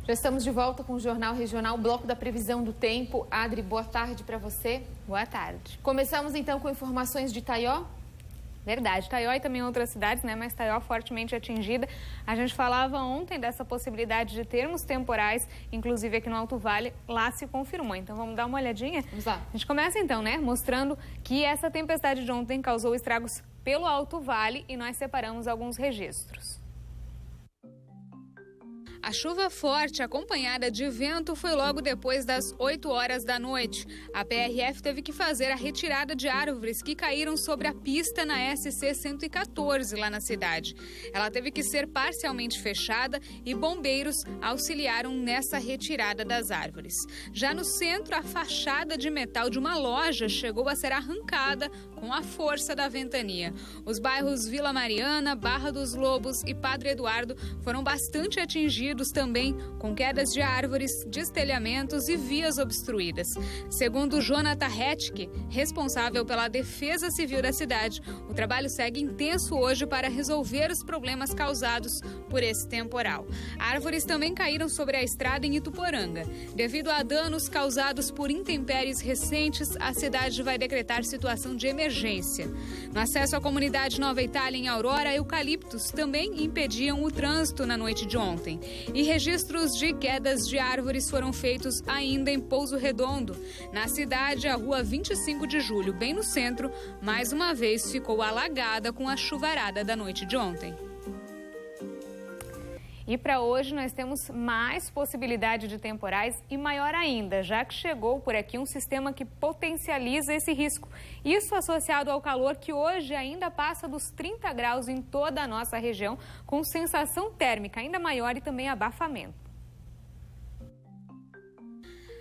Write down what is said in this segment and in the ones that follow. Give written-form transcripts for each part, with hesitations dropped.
Já estamos de volta com o Jornal Regional, bloco da previsão do tempo. Adri, boa tarde para você. Boa tarde. Começamos então com informações de Itaió. Verdade, Itaió e também outras cidades, né? Mas Itaió fortemente atingida. A gente falava ontem dessa possibilidade de termos temporais, inclusive aqui no Alto Vale, lá se confirmou. Então vamos dar uma olhadinha? Vamos lá. A gente começa então, né? Mostrando que essa tempestade de ontem causou estragos pelo Alto Vale e nós separamos alguns registros. A chuva forte, acompanhada de vento, foi logo depois das 8 horas da noite. A PRF teve que fazer a retirada de árvores que caíram sobre a pista na SC 114, lá na cidade. Ela teve que ser parcialmente fechada e bombeiros auxiliaram nessa retirada das árvores. Já no centro, a fachada de metal de uma loja chegou a ser arrancada com a força da ventania. Os bairros Vila Mariana, Barra dos Lobos e Padre Eduardo foram bastante atingidos também, com quedas de árvores, destelhamentos e vias obstruídas. Segundo Jonathan Hetke, responsável pela Defesa Civil da cidade, o trabalho segue intenso hoje para resolver os problemas causados por esse temporal. Árvores também caíram sobre a estrada em Ituporanga. Devido a danos causados por intempéries recentes, a cidade vai decretar situação de emergência. No acesso à comunidade Nova Itália, em Aurora, eucaliptos também impediam o trânsito na noite de ontem. E registros de quedas de árvores foram feitos ainda em Pouso Redondo. Na cidade, a rua 25 de julho, bem no centro, mais uma vez ficou alagada com a chuvarada da noite de ontem. E para hoje nós temos mais possibilidade de temporais e maior ainda, já que chegou por aqui um sistema que potencializa esse risco. Isso associado ao calor que hoje ainda passa dos 30 graus em toda a nossa região, com sensação térmica ainda maior e também abafamento.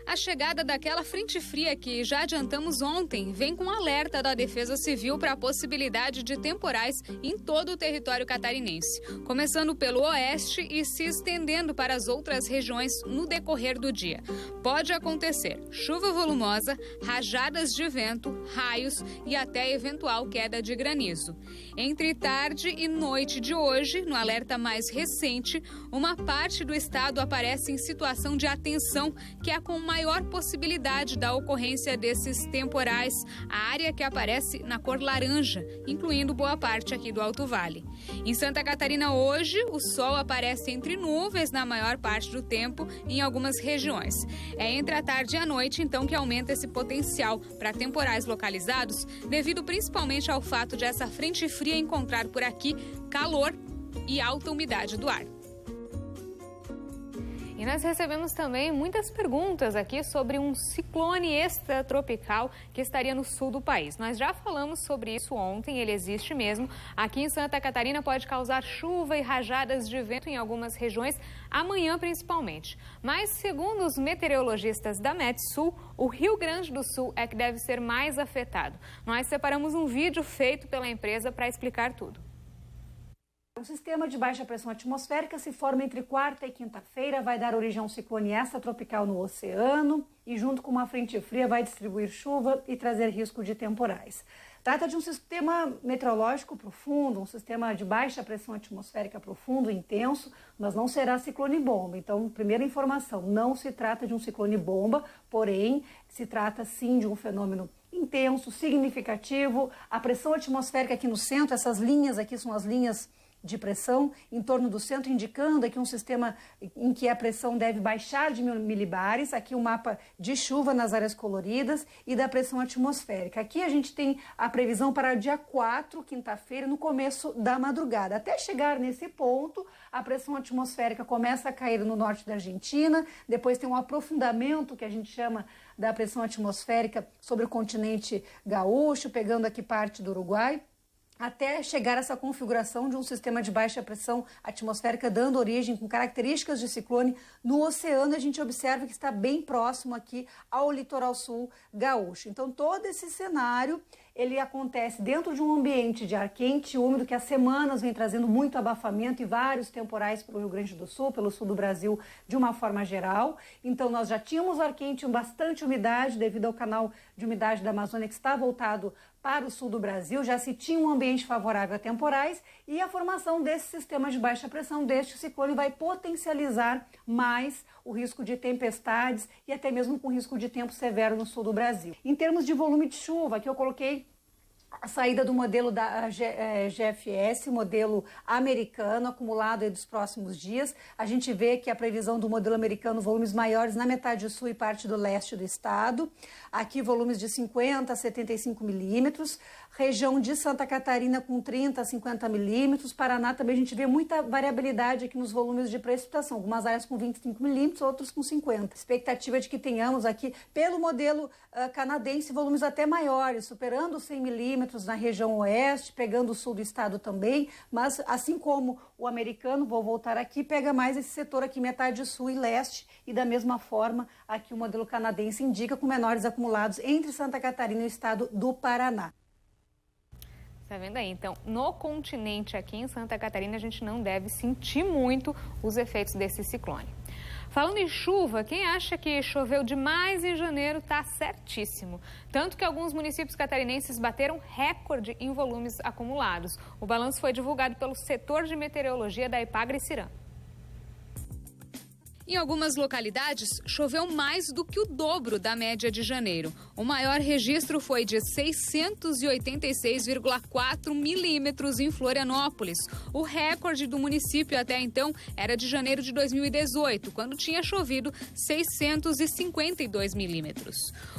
A chegada daquela frente fria que já adiantamos ontem vem com alerta da Defesa Civil para a possibilidade de temporais em todo o território catarinense, começando pelo oeste e se estendendo para as outras regiões no decorrer do dia. Pode acontecer chuva volumosa, rajadas de vento, raios e até eventual queda de granizo. Entre tarde e noite de hoje, no alerta mais recente, uma parte do estado aparece em situação de atenção, que é com maior possibilidade da ocorrência desses temporais, a área que aparece na cor laranja, incluindo boa parte aqui do Alto Vale. Em Santa Catarina hoje, o sol aparece entre nuvens na maior parte do tempo em algumas regiões. É entre a tarde e a noite, então, que aumenta esse potencial para temporais localizados, devido principalmente ao fato de essa frente fria encontrar por aqui calor e alta umidade do ar. E nós recebemos também muitas perguntas aqui sobre um ciclone extratropical que estaria no sul do país. Nós já falamos sobre isso ontem, ele existe mesmo. Aqui em Santa Catarina pode causar chuva e rajadas de vento em algumas regiões, amanhã principalmente. Mas, segundo os meteorologistas da Metsul, o Rio Grande do Sul é que deve ser mais afetado. Nós separamos um vídeo feito pela empresa para explicar tudo. Um sistema de baixa pressão atmosférica se forma entre quarta e quinta-feira, vai dar origem a um ciclone extratropical no oceano e, junto com uma frente fria, vai distribuir chuva e trazer risco de temporais. Trata de um sistema meteorológico profundo, um sistema de baixa pressão atmosférica profundo, intenso, mas não será ciclone-bomba. Então, primeira informação, não se trata de um ciclone-bomba, porém, se trata sim de um fenômeno intenso, significativo. A pressão atmosférica aqui no centro, essas linhas aqui são as linhas de pressão em torno do centro, indicando aqui um sistema em que a pressão deve baixar de milibares. Aqui um mapa de chuva nas áreas coloridas e da pressão atmosférica. Aqui a gente tem a previsão para dia 4, quinta-feira, no começo da madrugada. Até chegar nesse ponto, a pressão atmosférica começa a cair no norte da Argentina, depois tem um aprofundamento que a gente chama da pressão atmosférica sobre o continente gaúcho, pegando aqui parte do Uruguai, até chegar a essa configuração de um sistema de baixa pressão atmosférica, dando origem com características de ciclone no oceano. A gente observa que está bem próximo aqui ao litoral sul gaúcho. Então, todo esse cenário, ele acontece dentro de um ambiente de ar quente e úmido que há semanas vem trazendo muito abafamento e vários temporais para o Rio Grande do Sul, pelo sul do Brasil, de uma forma geral. Então, nós já tínhamos ar quente e bastante umidade devido ao canal de umidade da Amazônia que está voltado para o sul do Brasil, já se tinha um ambiente favorável a temporais e a formação desse sistema de baixa pressão, deste ciclone, vai potencializar mais o risco de tempestades e até mesmo com risco de tempo severo no sul do Brasil. Em termos de volume de chuva, aqui eu coloquei a saída do modelo da GFS, modelo americano, acumulado aí dos próximos dias. A gente vê que a previsão do modelo americano, volumes maiores na metade sul e parte do leste do estado. Aqui volumes de 50 a 75 milímetros. Região de Santa Catarina com 30 a 50 milímetros. Paraná também a gente vê muita variabilidade aqui nos volumes de precipitação. Algumas áreas com 25 milímetros, outras com 50. Expectativa de que tenhamos aqui, pelo modelo canadense, volumes até maiores, superando os 100 milímetros na região oeste, pegando o sul do estado também, mas assim como o americano, vou voltar aqui, pega mais esse setor aqui, metade sul e leste, e da mesma forma aqui o modelo canadense indica com menores acumulados entre Santa Catarina e o estado do Paraná. Tá vendo aí? Então, no continente aqui em Santa Catarina, a gente não deve sentir muito os efeitos desse ciclone. Falando em chuva, quem acha que choveu demais em janeiro está certíssimo. Tanto que alguns municípios catarinenses bateram recorde em volumes acumulados. O balanço foi divulgado pelo setor de meteorologia da Ipagre-Cirã. Em algumas localidades, choveu mais do que o dobro da média de janeiro. O maior registro foi de 686,4 milímetros em Florianópolis. O recorde do município até então era de janeiro de 2018, quando tinha chovido 652 milímetros.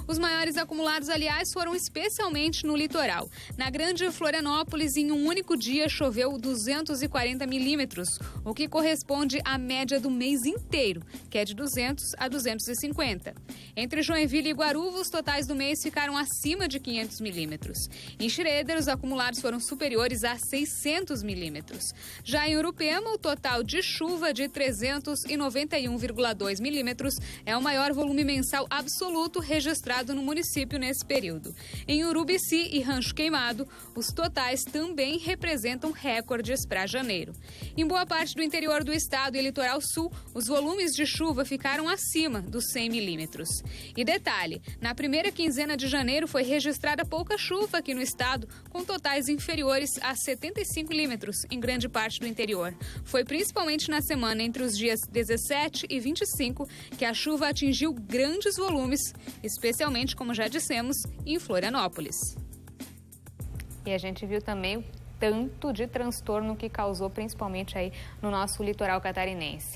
Os maiores acumulados, aliás, foram especialmente no litoral. Na Grande Florianópolis, em um único dia, choveu 240 milímetros, o que corresponde à média do mês inteiro, que é de 200 a 250. Entre Joinville e Guaruva, os totais do mês ficaram acima de 500 milímetros. Em Schroeder, os acumulados foram superiores a 600 milímetros. Já em Urupema, o total de chuva de 391,2 milímetros é o maior volume mensal absoluto registrado no município nesse período. Em Urubici e Rancho Queimado, os totais também representam recordes para janeiro. Em boa parte do interior do estado e litoral sul, os volumes de chuva ficaram acima dos 100 milímetros. E detalhe, na primeira quinzena de janeiro foi registrada pouca chuva aqui no estado, com totais inferiores a 75 milímetros em grande parte do interior. Foi principalmente na semana entre os dias 17 e 25 que a chuva atingiu grandes volumes, especialmente, como já dissemos, em Florianópolis. E a gente viu também o tanto de transtorno que causou, principalmente aí no nosso litoral catarinense.